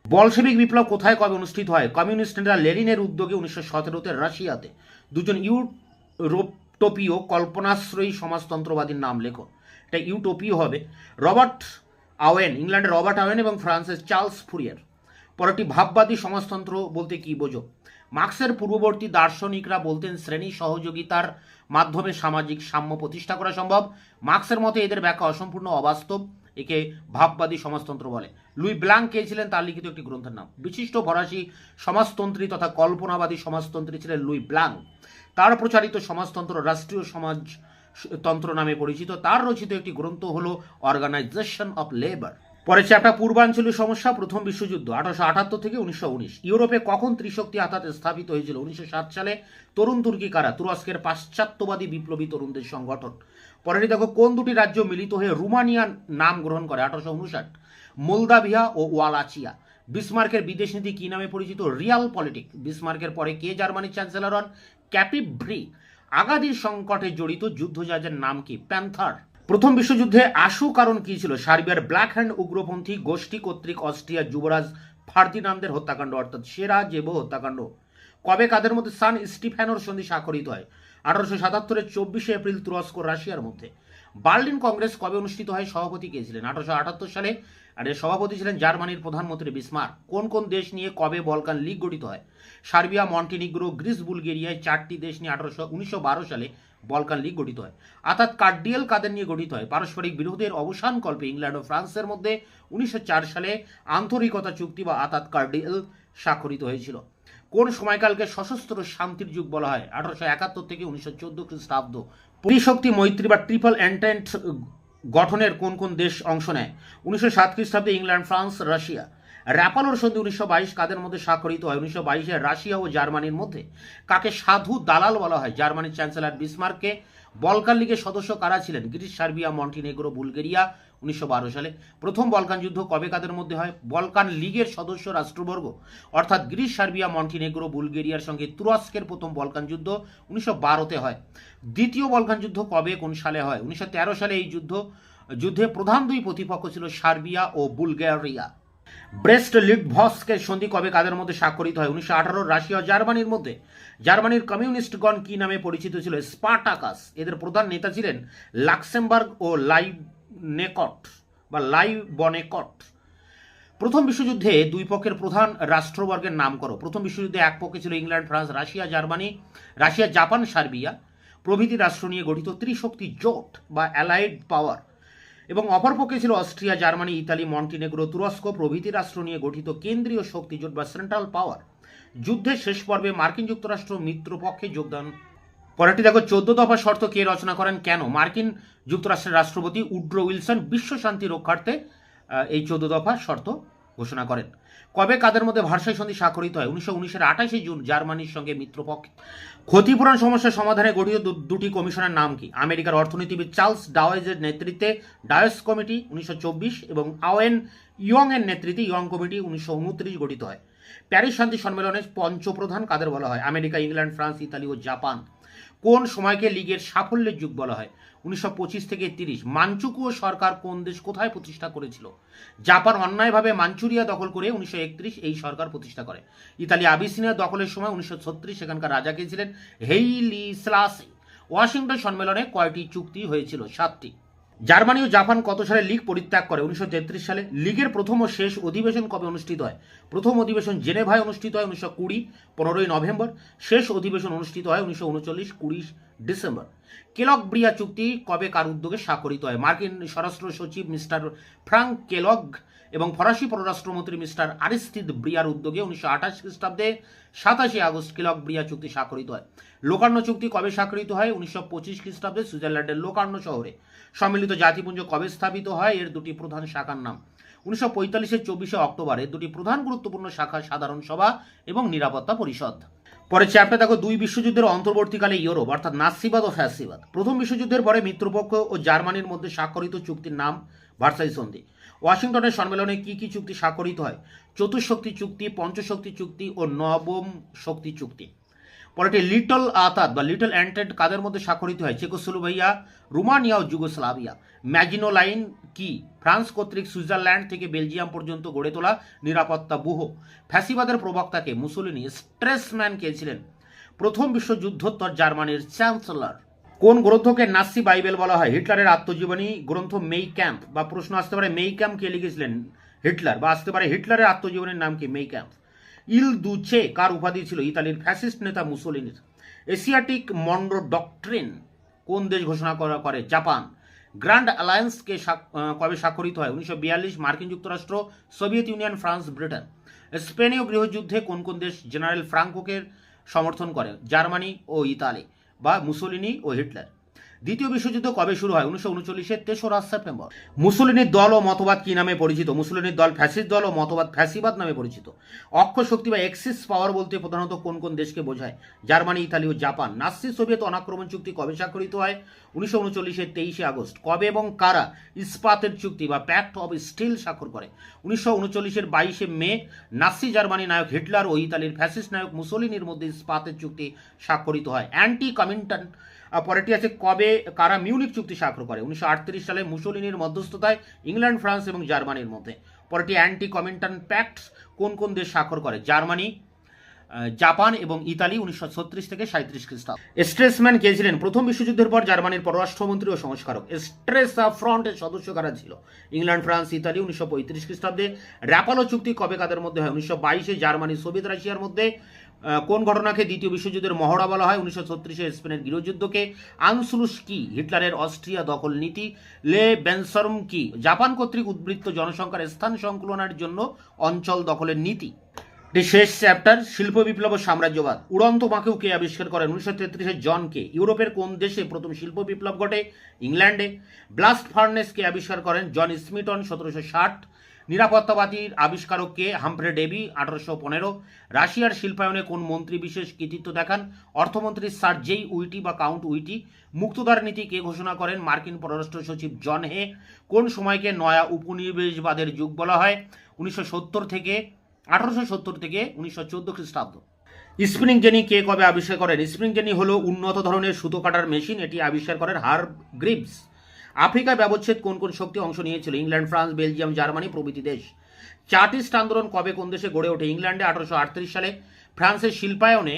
বলশেভিক বিপ্লব কোথায় কবে অনুষ্ঠিত হয়? কমিউনিস্ট নেতা লেনিনের উদ্যোগে 1917-তে রাশিয়াতে। দুজন ইউটোপীয় কল্পনাশ্রয়ী সমাজতন্ত্রবাদীর নাম লেখো। এটা ইউটোপীয় হবে। রবার্ট আওয়েন, ইংল্যান্ডের রবার্ট আওয়েন এবং ফ্রান্সের চার্লস ফুরিয়ার। পরেরটি, ভাববাদী সমাজতন্ত্র বলতে কি বোঝো? মার্কসের পূর্ববর্তী দার্শনিকরা বলতেন শ্রেণী সহযোগিতার মাধ্যমে সামাজিক সাম্য প্রতিষ্ঠা করা সম্ভব। মার্কসের মতে এদের ব্যাখ্যা অসম্পূর্ণ, অবাস্তব। একে ভাববাদী সমাজতন্ত্র বলে। লুই ব্লাঙ্ক কে ছিলেন? তার লিখিত একটি গ্রন্থের নাম। বিশিষ্ট ফরাসি সমাজতন্ত্রী তথা কল্পনাবাদী সমাজতন্ত্রী ছিলেন লুই ব্লাঙ্ক। তার প্রচারিত সমাজতন্ত্র রাষ্ট্রীয় সমাজতন্ত্র নামে পরিচিত। তার রচিত একটি গ্রন্থ হল অর্গানাইজেশন অফ লেবার। পরে চ্যাপ্টার, পূর্বাঞ্চলীয় সমস্যা, প্রথম বিশ্বযুদ্ধ 1878 থেকে 1919। ইউরোপে কখন ত্রিশক্তি আঘাত স্থাপিত হয়েছিল? 1907 সালে। তরুণ তুর্কি কারা? তুরস্কের পাশ্চাত্যবাদী বিপ্লবী তরুণদের সংগঠন। পরেরটি দেখো, কোন দুটি রাজ্য মিলিত হয়ে রুমানিয়ার নাম গ্রহণ করে? 1859। মোলদাভিয়া ও ওয়ালাচিয়া। বিসমার্কের বিদেশ নীতি কি নামে পরিচিত? Real politic. বিসমার্কের পরে কে জার্মানির চ্যান্সেলর হন? ক্যাপিভ্রি। আগাদির সংকটে জড়িত যুদ্ধজাহাজের নাম কি? প্যান্থার। প্রথম বিশ্বযুদ্ধে আশু কারণ কি ছিল? সার্বিয়ার ব্ল্যাক হ্যান্ড উগ্রপন্থী গোষ্ঠী কর্তৃক অস্ট্রিয়ার যুবরাজ ফার্দিনান্দের হত্যাকাণ্ড, অর্থাৎ সেরাজেভো হত্যাকাণ্ড। কবে কাদের মধ্যে সান স্টিফানোর সন্ধি স্বাক্ষরিত হয়? 1877-এর 24শে এপ্রিল তুরস্ক রাশিয়ার মধ্যে। বার্লিন কংগ্রেস কবে অনুষ্ঠিত হয়? সভাপতি কে ছিলেন? 1878 সালে। আর এর সভাপতি ছিলেন জার্মানির প্রধানমন্ত্রী বিসমার্ক। কোন কোন দেশ নিয়ে কবে বলকান লীগ গঠিত হয়? সার্বিয়া, মন্টিনিগ্রো, গ্রিস, বুলগেরিয়ায় 4টি দেশ নিয়ে 1912 সালে বলকান লীগ গঠিত হয়। অর্থাৎ কার্ডিয়াল কাদের নিয়ে গঠিত হয়? পারস্পরিক বিরোধের অবসান কল্পে ইংল্যান্ড ও ফ্রান্সের মধ্যে 1904 সালে আন্তরিকতা চুক্তি বা আতাত কার্ডিয়াল স্বাক্ষরিত হয়েছিল। কোন সময়কালকে সশস্ত্র শান্তির যুগ বলা হয়? 1871 থেকে 1914 খ্রিস্টাব্দ। ত্রিশক্তি মৈত্রী বা ট্রিপল এন্টেন্ট গঠনের কোন কোন দেশ অংশ নেয়? 1907 খ্রিস্টাব্দে ইংল্যান্ড, ফ্রান্স, রাশিয়া। র্যাপালোর সন্ধি 1922 কাদের মধ্যে স্বাক্ষরিত হয়? 1922-এ রাশিয়া ও জার্মানির মধ্যে। কাকে সাধু দালাল বলা হয়? জার্মানির চ্যান্সেলর বিসমার্ককে। বলকান লীগের সদস্য কারা ছিলেন? গ্রিস, সার্বিয়া, মন্টিনেগ্রো, বুলগেরিয়া 1912 সালে। প্রথম বলকান যুদ্ধ কবে কাদের মধ্যে হয়? বলকান লীগের সদস্য রাষ্ট্রবর্গ অর্থাৎ গ্রিস, সার্বিয়া, মন্টিনেগ্রো, বুলগেরিয়ার সঙ্গে তুরস্কের প্রথম বলকান যুদ্ধ 1912-তে হয়। দ্বিতীয় বলকান যুদ্ধ কবে কোন সালে হয়? 1913 সালে। এই যুদ্ধে প্রধান দুই প্রতিপক্ষ ছিল সার্বিয়া ও বুলগেরিয়া। ব্রেস্ট লিটভস্কের সন্ধি কবে কাদের মধ্যে স্বাক্ষরিত হয়? 1918। রাশিয়া ও জার্মানির মধ্যে। জার্মানির কমিউনিস্টগণ কি নামে পরিচিত ছিল? স্পার্টাকাস। এদের প্রধান নেতা ছিলেন লাক্সেমবার্গ ও লাইবনেকট। প্রথম বিশ্বযুদ্ধে দুই পক্ষের প্রধান রাষ্ট্রবর্গের নাম করো। প্রথম বিশ্বযুদ্ধে এক পক্ষে ছিল England, France, Russia, Germany, Japan, Serbia প্রভৃতি রাষ্ট্র নিয়ে গঠিত ত্রিশক্তি জোট বা অ্যালাইড পাওয়ার, এবং অপরপক্ষে ছিল অস্ট্রিয়া, জার্মানি, ইতালি, মন্টিনেগ্রো, তুরস্ক প্রভৃতি রাষ্ট্র নিয়ে গঠিত কেন্দ্রীয় শক্তি জোট বা সেন্ট্রাল পাওয়ার। যুদ্ধের শেষ পর্বে মার্কিন যুক্তরাষ্ট্র মিত্রপক্ষে যোগদান। পরেরটি দেখো, 14 দফা শর্ত কে রচনা করেন, কেন? মার্কিন যুক্তরাষ্ট্রের রাষ্ট্রপতি উড্রো উইলসন বিশ্ব শান্তি রক্ষার্থে এই 14 দফা শর্ত ঘোষণা করেন। কবে কাদের মধ্যে ভার্সাই সন্ধি স্বাক্ষরিত হয়? 1919-এর 28শে জুন জার্মানির সঙ্গে মিত্রপক্ষে। ক্ষতিপূরণ সমস্যা সমাধানে গঠিত দুটি কমিশনের নাম কি? আমেরিকার অর্থনীতিবিদ চার্লস ডাওয়েজের নেতৃত্বে ডায়স কমিটি 1924 এবং আওয়েন ইয়ং এর নেতৃত্বে ইয়ং কমিটি 1929 গঠিত হয়। প্যারিস শান্তি সম্মেলনের পঞ্চপ্রধান কাদের বলা হয়? আমেরিকা, ইংল্যান্ড, ফ্রান্স, ইতালি ও জাপান। কোন সময়কে লীগের সাফল্যের যুগ বলা হয়? 1925 থেকে 30। মানচুকুও সরকার কোন দেশ কোথায় প্রতিষ্ঠা করেছিল? জাপান অন্যায়ভাবে মাঞ্চুরিয়া দখল করে 1931 এই সরকার প্রতিষ্ঠা করে। ইতালি আবিসিনিয়া দখলের সময় 1936 সেখানকার রাজা কে ছিলেন? Hayley Selassie. ওয়াশিংটন সম্মেলনে কয়টি চুক্তি হয়েছিল? 7টি। জার্মানি ও জাপান কত সালে লীগ পরিত্যাগ করে? 1933 সালে। লীগের প্রথম ও শেষ অধিবেশন কবে অনুষ্ঠিত হয়? প্রথম অধিবেশন জেনেভায় অনুষ্ঠিত হয় 1920 15ই নভেম্বর। শেষ অধিবেশন অনুষ্ঠিত হয় 1939 20 ডিসেম্বর। কেলগ ব্রিয়া চুক্তি কবে কার উদ্যোগে স্বাক্ষরিত হয়? মার্কিন স্বরাষ্ট্র সচিব মিস্টার ফ্রাঙ্ক কেলগ এবং ফরাসি পররাষ্ট্রমন্ত্রী মিস্টার আরিস্তিদ ব্রিয়ার উদ্যোগে 1928 খ্রিস্টাব্দে 27 আগস্ট কেলগ ব্রিয়া চুক্তি স্বাক্ষরিত হয়। লোকার্নো চুক্তি কবে স্বাক্ষরিত হয়? 1925 খ্রিস্টাব্দে সুইজারল্যান্ডের লোকার্নো শহরে। সম্মিলিত জাতিপুঞ্জ কবে স্থাপিত হয়? এর দুটি প্রধান শাখার নাম। 1945-এর 24শে অক্টোবর। এর দুটি প্রধান গুরুত্বপূর্ণ শাখা সাধারণ সভা এবং নিরাপত্তা পরিষদ। পরে চ্যাপ্টার দেখো, দুই বিশ্বযুদ্ধের অন্তর্বর্তীকালে ইউরোপ অর্থাৎ নাৎসিবাদ ও ফ্যাসিবাদ। প্রথম বিশ্বযুদ্ধের পরে মিত্রপক্ষ ও জার্মানির মধ্যে স্বাক্ষরিত চুক্তির নাম ভার্সাই সন্ধি। ওয়াশিংটনের সম্মেলনে কি কি চুক্তি স্বাক্ষরিত হয়? চতুর্শক্তি চুক্তি, পঞ্চশক্তি চুক্তি ও নবম শক্তি চুক্তি। পরেরটি লিটল আতাত বা লিটল অ্যান্টেন্ট কাদের মধ্যে স্বাক্ষরিত হয়? চেকোস্লোভাকিয়া, রোমানিয়া ও যুগোস্লাভিয়া। ম্যাজিনো লাইন কি? ফ্রান্স কর্তৃক সুইজারল্যান্ড থেকে বেলজিয়াম পর্যন্ত গড়ে তোলা নিরাপত্তা ব্যুহ। ফ্যাসিবাদের প্রবক্তাকে? মুসোলিনি। স্ট্রেসম্যান কে ছিলেন? প্রথম বিশ্বযুদ্ধোত্তর জার্মানির চ্যান্সেলর। কোন গ্রন্থকে নাৎসি বাইবেল বলা হয়? হিটলারের আত্মজীবনী গ্রন্থ মেই ক্যাম্প। বা প্রশ্ন আসতে পারে মেই ক্যাম্প কে লিখেছিলেন? হিটলার। বা আসতে পারে হিটলারের আত্মজীবনীর নাম কি? মেই ক্যাম্প। ইল দুচে কার উপাধি ছিল? ইতালির ফ্যাসিস্ট নেতা মুসোলিনির। এশিয়াটিক মন্ডো ডক্ট্রিন কোন দেশ ঘোষণা করে? জাপান। গ্র্যান্ড অ্যালায়েন্স কে কবে স্বাক্ষরিত হয়? 1942। মার্কিন যুক্তরাষ্ট্র, সোভিয়েত ইউনিয়ন, ফ্রান্স, ব্রিটেন। স্পেনীয় গৃহযুদ্ধে কোন কোন দেশ জেনারেল ফ্রাঙ্কোকে সমর্থন করে? জার্মানি ও ইতালি বা মুসোলিনি ও হিটলার। দ্বিতীয় বিশ্বযুদ্ধ কবে শুরু হয়? 1939-এর 3রা সেপ্টেম্বর। মুসোলিনির দল ও মতবাদ কি নামে পরিচিত? মুসোলিনির দল ফ্যাসিস্ট দল ও মতবাদ ফ্যাসিবাদ নামে পরিচিত। অক্ষ শক্তি বা এক্সিস পাওয়ার বলতে প্রধানত কোন কোন দেশকে বোঝায়? জার্মানি, ইতালি ও জাপান। নাৎসি সোভিয়েত অনাক্রমণ চুক্তি কবে স্বাক্ষরিত হয়? 1939-এর 23শে আগস্ট। কবে এবং কারা ইস্পাতের চুক্তি বা প্যাক্ট অব স্টিল স্বাক্ষর করে? 1939-এর 22শে মে। নাৎসি জার্মানি নায়ক হিটলার ও ইতালির ফ্যাসিস্ট নায়ক মুসোলিনির মধ্যে ইস্পাতের চুক্তি স্বাক্ষরিত হয়। অ্যান্টি কমিন্টন। পরেরটি আছে, কবে কারা মিউনিক চুক্তি স্বাক্ষর করে? 1938 সালে মুসোলিনির মধ্যস্থতায় ইংল্যান্ড, ফ্রান্স এবং জার্মানির মধ্যে। পরেরটি অ্যান্টি কমিন্টন প্যাক্ট কোন কোন দেশ স্বাক্ষর করে? জার্মানি, জাপান এবং ইতালি 1936 থেকে 37 খ্রিস্টাব্দ। স্ট্রেসম্যান কে ছিলেন? প্রথম বিশ্বযুদ্ধের পর জার্মানির পররাষ্ট্রমন্ত্রী ও সংস্কারক। স্ট্রেসা ফ্রন্টের সদস্য কারা ছিল? ইংল্যান্ড, ফ্রান্স, ইতালি 1935 খ্রিস্টাব্দে। র্যাপালো চুক্তি কবে কাদের মধ্যে হয়? 1922-এ জার্মানি সোভিয়েত রাশিয়ার মধ্যে। কোন ঘটনাকে দ্বিতীয় বিশ্বযুদ্ধের মহড়া বলা হয়? 1936-এ স্পেনের গৃহযুদ্ধকে। আনসুলুস কি? হিটলারের অস্ট্রিয়া দখল নীতি। লে বেনসর্ম কি? জাপান কর্তৃক উদ্বৃত্ত জনসংখ্যার স্থান সংকুলনের জন্য অঞ্চল দখলের নীতি। শেষ চ্যাপ্টার, শিল্প বিপ্লব ও সাম্রাজ্যবাদ। উড়ন্ত মাকেও কে আবিষ্কার করেন? 1933-এ জন কে। ইউরোপের কোন দেশে প্রথম শিল্প বিপ্লব ঘটে? ইংল্যান্ডে। ব্লাস্ট ফার্নেস কে আবিষ্কার করেন? জন স্মিটন 1760। নিরাপত্তা বাতির আবিষ্কারক কে? Humphry Davy, 1815। রাশিয়ার শিল্পায়নে কোন মন্ত্রী বিশেষ কৃতিত্ব দেখান? অর্থমন্ত্রী সার্জেই উইটি বা কাউন্ট উইটি। মুক্তদার নীতি কে ঘোষণা করেন? মার্কিন পররাষ্ট্র সচিব জন হে। কোন সময়কে নয়া উপনিবেশবাদের যুগ বলা হয়? 1870 থেকে 1914 খ্রিস্টাব্দ। স্পিনিং জেনি কে কবে আবিষ্কার করেন? স্পিনিং জেনি হলো উন্নত ধরনের সুতো কাটার মেশিন, এটি আবিষ্কার করেন হার্ব গ্রিভস। আফ্রিকার ব্যবচ্ছেদ কোন কোন শক্তি অংশ নিয়েছিল? ইংল্যান্ড, ফ্রান্স, বেলজিয়াম, জার্মানি প্রভৃতি দেশ। চার্টিস্ট আন্দোলন কবে কোন দেশে গড়ে ওঠে? ইংল্যান্ডে 1838 সালে। ফ্রান্সের শিল্পায়নে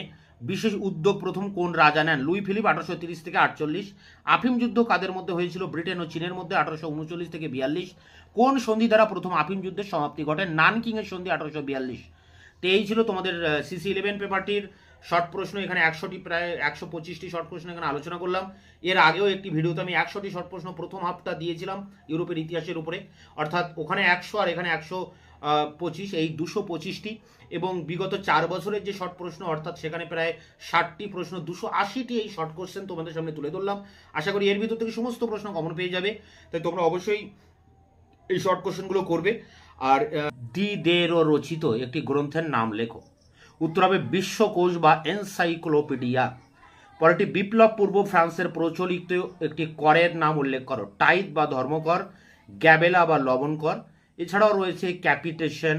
বিশেষ উদ্যোগ প্রথম কোন রাজা নেন? লুই ফিলিপ, 1830 থেকে 48। আফিম যুদ্ধ কাদের মধ্যে হয়েছিল? ব্রিটেন ও চীনের মধ্যে, 1839 থেকে 42। কোন সন্ধি দ্বারা প্রথম আফিম যুদ্ধের সমাপ্তি ঘটে? নানকিং এর সন্ধি, 1842। তো এই ছিল তোমাদের CC11 পেপারটির শর্ট প্রশ্ন। এখানে 100টি, প্রায় 125টি শর্ট প্রশ্ন এখানে আলোচনা করলাম। এর আগেও একটি ভিডিওতে আমি 100টি শর্ট প্রশ্ন প্রথম হাফটা দিয়েছিলাম ইউরোপের ইতিহাসের উপরে, অর্থাৎ ওখানে 100 আর এখানে 125, এই 225টি। এবং বিগত 4 বছরের যে শর্ট প্রশ্ন, অর্থাৎ সেখানে প্রায় 60টি প্রশ্ন, 280টি এই শর্ট কোশ্চেন তোমাদের সামনে তুলে ধরলাম। আশা করি এর ভিতর থেকে সমস্ত প্রশ্ন কমন পেয়ে যাবে, তাই তোমরা অবশ্যই এই শর্ট কোশ্চেনগুলো করবে। আর দিদেরো রচিত একটি গ্রন্থের নাম লেখো। উত্তর হবে বিশ্বকোষ বা এনসাইক্লোপিডিয়া। পরেরটি বিপ্লব পূর্ব ফ্রান্সের প্রচলিত একটি করের নাম উল্লেখ করো। টাইথ বা ধর্মকর, গ্যাবেলা বা লবণ কর। এছাড়াও রয়েছে ক্যাপিটেশন,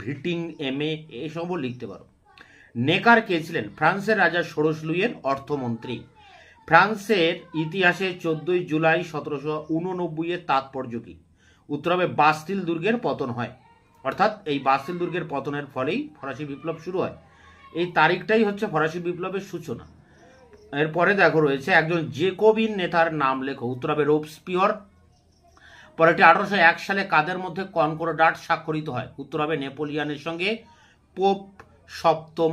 ভিটিং, এমএ, এসবও লিখতে পারো। নেকার কে ছিলেন? ফ্রান্সের রাজা ষোড়শ লুইয়ের অর্থমন্ত্রী। ফ্রান্সের ইতিহাসে 14 জুলাই 1789 এর তাৎপর্য কি? উত্তর হবে বাস্তিল দুর্গের পতন হয়, অর্থাৎ এই বাস্তিল দুর্গের পতনের ফলেই ফরাসি বিপ্লব শুরু হয়। এই তারিখটাই হচ্ছে ফরাসি বিপ্লবের সূচনা। এরপরে দেখো রয়েছে একজন জেকোবিন নেতার নাম লেখো। উত্তর হবে রোবস্পিয়র। পরেরটি 1801 সালে কাদের মধ্যে কনকর্ডাট স্বাক্ষরিত হয়? উত্তর হবে নেপোলিয়নের সঙ্গে পোপ সপ্তম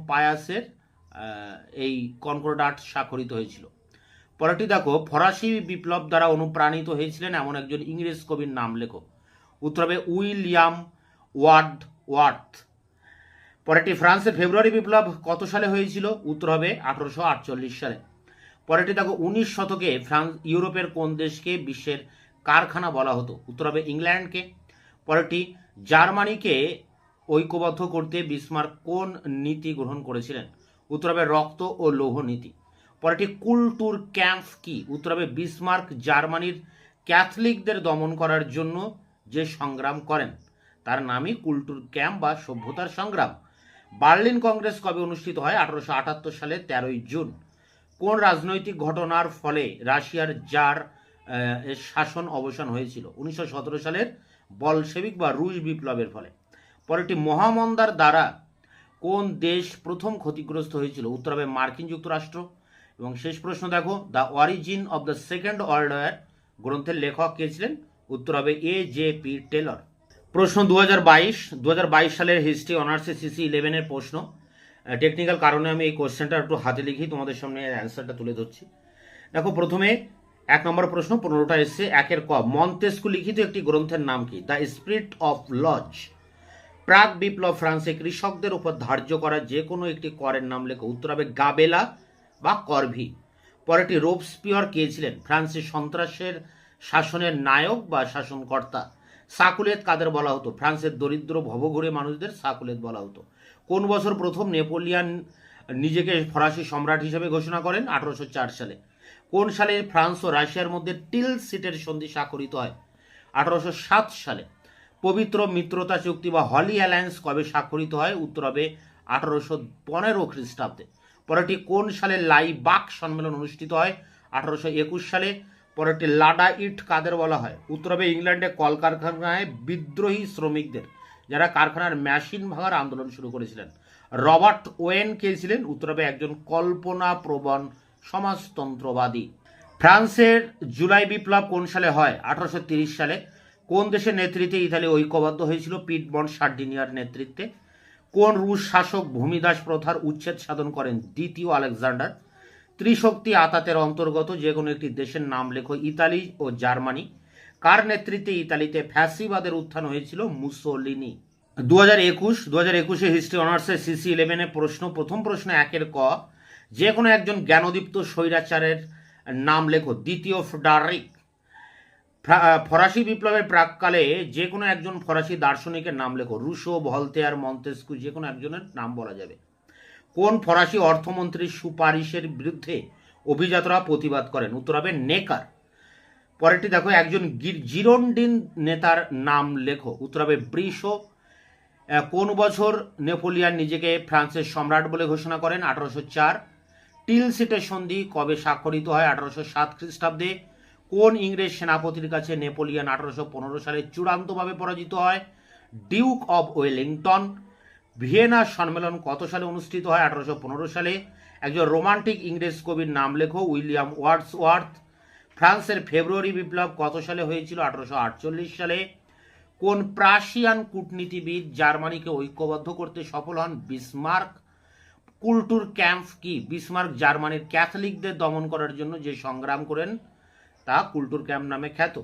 পায়াসের এই কনকর্ডাট স্বাক্ষরিত হয়েছিল। পরেরটি দেখো ফরাসি বিপ্লব দ্বারা অনুপ্রাণিত হয়েছিলেন এমন একজন ইংরেজ কবির নাম লেখো। উত্তর হবে উইলিয়াম ওয়ার্ডওয়ার্থ। পরেরটি ফ্রান্সের ফেব্রুয়ারি বিপ্লব কত সালে হয়েছিল? উত্তর হবে 1848 সালে। পরেরটি দেখো 19 শতকে ইউরোপের কোন দেশকে বিশ্বের কারখানা বলা হতো? উত্তর হবে ইংল্যান্ডকে। পরেরটি জার্মানিকে ঐক্যবদ্ধ করতে বিসমার্ক কোন নীতি গ্রহণ করেছিলেন? উত্তর হবে রক্ত ও লৌহ নীতি। পরেরটি কুলটুর ক্যাম্প কি? উত্তর হবে বিসমার্ক জার্মানির ক্যাথলিকদের দমন করার জন্য যে সংগ্রাম করেন তার নামই কুলটুর ক্যাম্প বা সভ্যতার সংগ্রাম। বার্লিন কংগ্রেস কবে অনুষ্ঠিত হয়? 1878 সালে 13 জুন। কোন রাজনৈতিক ঘটনার ফলে রাশিয়ার জার এর শাসন অবসান হয়েছিল? 1917 সালের বলশেভিক বা রুশ বিপ্লবের ফলে। পরেরটি মহামন্দার দ্বারা কোন দেশ প্রথম ক্ষতিগ্রস্ত হয়েছিল? উত্তর হবে মার্কিন যুক্তরাষ্ট্র। এবং শেষ প্রশ্ন দেখো the origin of the second world war গ্রন্থের লেখক কে ছিলেন? উত্তর হবে AJP টেলর। প্রশ্ন 2022 সালের হিস্ট্রি অনার্সে CC11 এর প্রশ্ন। টেকনিক্যাল কারণে আমি এই কোশ্চেনটা একটু হাতে লিখি তোমাদের সামনে অ্যান্সারটা তুলে ধরছি। দেখো প্রথমে 1 নম্বর প্রশ্ন, 15টা এসছে। 1-এর ক, মন্তেস্কু লিখিত একটি গ্রন্থের নাম কি? The spirit of laws. প্রাক বিপ্লব ফ্রান্সে কৃষকদের উপর ধার্য করা যে কোনো একটি করের নাম লেখো। উত্তর হবে গাবেলা বা করভি। পরেরটি রোবস্পিয়র কে ছিলেন? ফ্রান্সের সন্ত্রাসের শাসনের নায়ক বা শাসনকর্তা। সাকুলেত কাদের বলা হতো? ফ্রান্সের দরিদ্র ভবঘুরে মানুষদের সাকুলেত বলা হতো। কোন বছর প্রথম নেপোলিয়ন নিজেকে ফরাসি সম্রাট হিসেবে ঘোষণা করেন? 1804 সালে। কোন সালে ফ্রান্স ও রাশিয়ার মধ্যে টিল সিটের সন্ধি স্বাক্ষরিত হয়? 1807 সালে। পবিত্র মিত্রতা চুক্তি বা হলি অ্যালায়েন্স কবে স্বাক্ষরিত হয়? উত্তর হবে 1815 খ্রিস্টাব্দে। পরেরটি কোন সালে লাইবাক সম্মেলন অনুষ্ঠিত হয়? 1821 সালে। পরেরটি লাডা ইট কাদের বলা হয়? উত্তর হবে ইংল্যান্ডে কলকারখানায় বিদ্রোহী শ্রমিকদের, যারা কারখানার মেশিন ভাঙার আন্দোলন শুরু করেছিলেন। রবার্ট ওয়েন কে ছিলেন? উত্তর হবে একজন কল্পনাপ্রবণ সমাজতন্ত্রবাদী। ফ্রান্সের জুলাই বিপ্লব কোন সালে হয়? 1830 সালে। কোন দেশের নেতৃত্বে ইতালি ঐক্যবদ্ধ হয়েছিল? পিটমন্ট সার্ডিনিয়ার নেতৃত্বে। কোন রুশ শাসক ভূমিদাস প্রথার উচ্ছেদ সাধন করেন? দ্বিতীয় আলেকজান্ডার। ত্রিশক্তি আতাতের অন্তর্গত যে কোনো একটি দেশের নাম লেখো। ইতালি ও জার্মানি। কার নেতৃত্বে ইতালিতে ফ্যাসিবাদের উত্থান হয়েছিল? মুসোলিনি। 2021 হিস্ট্রি অনার্সে CC11 এর প্রশ্ন। প্রথম প্রশ্ন 1-এর ক, যে কোনো একজন জ্ঞানদীপ্ত স্বৈরাচারের নাম লেখো। দ্বিতীয় ফ্রেডারিক। ফরাসি বিপ্লবের প্রাককালে যে কোনো একজন ফরাসি দার্শনিকের নাম লেখো। রুশো, ভলতেয়ার, মন্তেস্কু, যে কোনো একজনের নাম বলা যাবে। কোন ফরাসি অর্থমন্ত্রীর সুপারিশের বিরুদ্ধে অভিজাতরা প্রতিবাদ করেন? উত্তর হবে নেকার। পরেরটি দেখো, একজন জিরোন্ডিন নেতার নাম লেখো। উত্তর হবে ব্রিশো। কোন বছর নেপোলিয়ান নিজেকে ফ্রান্সের সম্রাট বলে ঘোষণা করেন? 1804। টিলসিটের সন্ধি কবে স্বাক্ষরিত হয়? 1807 খ্রিস্টাব্দে। কোন ইংরেজ সেনাপতির কাছে নেপোলিয়ান 1815 সালে চূড়ান্তভাবে পরাজিত হয়? Duke of Wellington. ভিয়েনা সম্মেলন কত সালে অনুষ্ঠিত হয়? 1815 সালে। একজন রোমান্টিক ইংরেজ কবির নাম লেখো। William Wordsworth. ফ্রান্সের ফেব্রুয়ারি বিপ্লব কত সালে হয়েছিল? 1848 সালে। কোন প্রাশিয়ান কূটনীতিবিদ জার্মানিকে ঐক্যবদ্ধ করতে সফল হন? বিসমার্ক। কুলটুর ক্যাম্প কি? বিসমার্ক জার্মানির ক্যাথলিকদের দমন করার জন্য যে সংগ্রাম করেন তা কুলটুর ক্যাম্প নামে খ্যাত।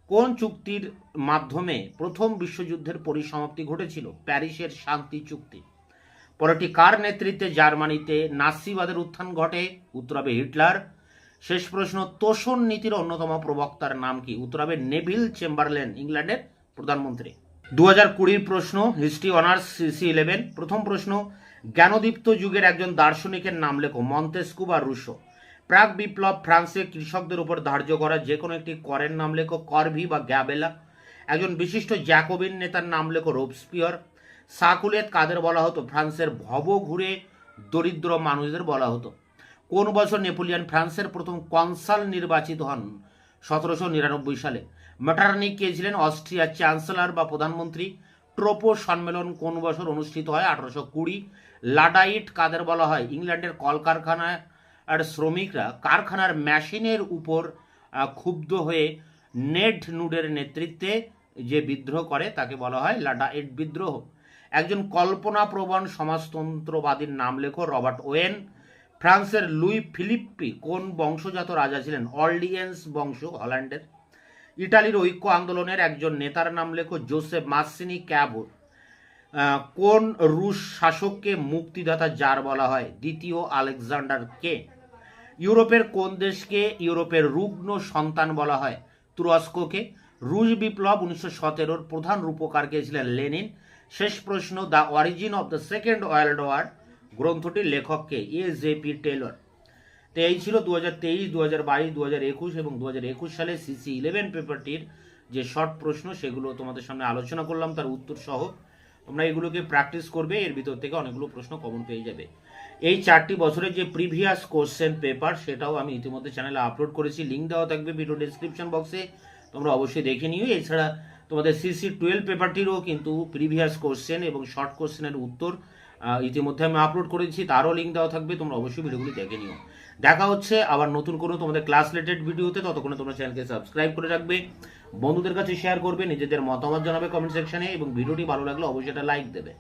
কোন চুক্তির মাধ্যমে প্রথম বিশ্বযুদ্ধের পরিসমাপ্তি ঘটেছিল? প্যারিসের শান্তি চুক্তি। পরেরটি, কার নেতৃত্বে জার্মানিতে নাৎসিবাদের উত্থান ঘটে? উত্তর হবে হিটলার। শেষ প্রশ্ন, তোষণ নীতির অন্যতম প্রবক্তার নাম কি? উত্তর হবে নেভিল চেম্বারলেন, ইংল্যান্ডের প্রধানমন্ত্রী। 2020 প্রশ্ন, হিস্ট্রি অনার্স সিসি 11। প্রথম প্রশ্ন, জ্ঞানদীপ্ত যুগের একজন দার্শনিকের নাম লেখো। মন্তেস্কু বা রুশো। প্রাক বিপ্লব ফ্রান্সে কৃষকদের উপর ধার্য করা যে কোনো একটি করের নাম লেখো। করভি বা গ্যাবেলা। একজন বিশিষ্ট জ্যাকোবিন নেতার নাম লেখো। রোবস্পিয়ার। সাকুলেত কাদের বলা হতো? ফ্রান্সের ভবঘুরে দরিদ্র মানুষদের বলা হতো। কোন বছর নেপোলিয়ান ফ্রান্সের প্রথম কনসাল নির্বাচিত হন? 1799 সালে। মেটারনিখ কে ছিলেন? অস্ট্রিয়ার চ্যান্সেলর বা প্রধানমন্ত্রী। ট্রোপো সম্মেলন কোন বছর অনুষ্ঠিত হয়? 1820। লাডাইট কাদের বলা হয়? ইংল্যান্ডের কলকারখানার শ্রমিকরা কারখানার মেশিনের উপর ক্ষুব্ধ হয়ে নেড নুডের নেতৃত্বে যে বিদ্রোহ করে তাকে বলা হয় লাডাইট বিদ্রোহ। একজন কল্পনাপ্রবণ সমাজতন্ত্রবাদীর নাম লেখো। Robert when. ফ্রান্সের লুই ফিলিপ্পি কোন বংশজাত রাজা ছিলেন? অর্লিয়েন্স বংশ, হল্যান্ডের। ইটালির ঐক্য আন্দোলনের একজন নেতার নাম লেখো। Joseph Mazzini Cavour. কোন রুশ শাসককে মুক্তিদাতা জার বলা হয়? দ্বিতীয় আলেকজান্ডার কে। ইউরোপের কোন দেশকে ইউরোপের রুগ্ন সন্তান বলা হয়? তুরস্ককে। রুশ বিপ্লব 1917 প্রধান রূপকার কে ছিলেন? লেনিন। শেষ প্রশ্ন, the origin of the second world war গ্রন্থটির লেখককে? জে.পি. টেলর। তো এই ছিল 2023, 2022, 2021 এবং 2021 সালে সিসি 11 পেপারটির যে শর্ট প্রশ্ন সেগুলো তোমাদের সামনে আলোচনা করলাম, তার উত্তর সহ। তোমরা এগুলোকে প্র্যাকটিস করবে, এর ভিতর থেকে অনেকগুলো প্রশ্ন কমন পেয়ে যাবে। এই 4টি বছরের যে প্রিভিয়াস কোশ্চেন পেপার সেটাও আমি ইতিমধ্যে চ্যানেলে আপলোড করেছি, লিঙ্ক দেওয়া থাকবে ভিডিও ডেসক্রিপশন বক্সে, তোমরা অবশ্যই দেখে নিও। এছাড়া তোমাদের সিসি 12 পেপারটিরও কিন্তু প্রিভিয়াস কোশ্চেন এবং শর্ট কোশ্চেনের উত্তর ইতিমধ্যে আমি আপলোড করেছি, তারও লিঙ্ক দেওয়া থাকবে, তোমরা অবশ্যই ভিডিওগুলি দেখে নিও। দেখা হচ্ছে আবার নতুন কোনো তোমাদের ক্লাস রিলেটেড ভিডিওতে, ততক্ষণে তোমরা চ্যানেলকে সাবস্ক্রাইব করে রাখবে, বন্ধুদের কাছে শেয়ার করবে, নিজেদের মতামত জানাবে কমেন্ট সেকশনে, এবং ভিডিওটি ভালো লাগলে অবশ্যই এটা লাইক দেবে।